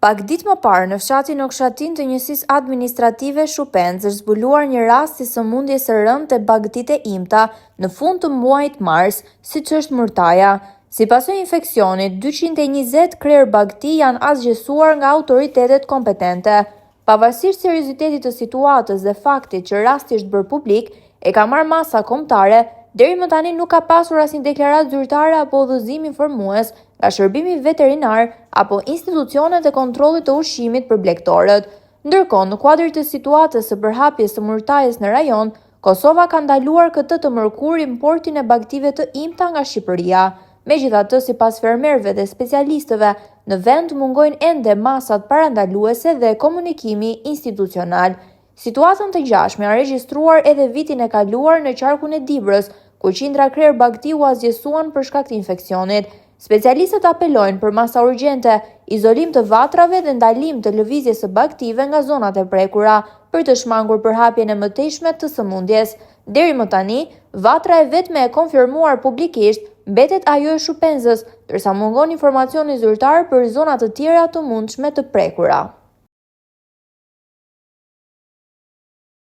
Pak ditë më parë, në fshatin Okshatin të njësisë administrative Shupendz, është zbuluar një rast i sëmundjes së rënd te bagëtitë e imta në fund të muajit mars, siç është murtaja. Si pasojë e infeksionit, 220 krerë bagëti janë asgjësuar nga autoritetet kompetente. Pavarësisht seriozitetit të situatës dhe faktit që rasti është bërë publik, e ka marrë masa kombëtare, deri më tani nuk ka pasur asnjë deklaratë zyrtare apo udhëzim informues nga shërbimi veterinar apo institucionet e kontrollit të ushqimit për blegtorët. Ndërkohë, në kuadër të situatës së përhapjes së murtajes në rajon, Kosova ka ndaluar këtë të mërkur importin e bagëtive të imta nga Shqipëria. Megjithatë, sipas fermerëve dhe specialistëve, në vend mungojnë ende masat parandaluese dhe komunikimi institucional. Situatën të ngjashme a regjistruar edhe vitin e kaluar në qarkun e Dibrës, ku qindra krerë bagëti u asgjësuan për shkak të infeksionit. Specialistët apelojnë për masa urgjente, izolim të vatrave dhe ndalim të lëvizjes së bagëtive nga zonat e prekura për të shmangur përhapjen e mëtejshme të sëmundjes. Deri më tani, vatra e vetme e konfirmuar publikisht mbetet ajo e Shupenzës, ndërsa mungon informacioni zyrtar për zona të tjera të mundshme të prekura.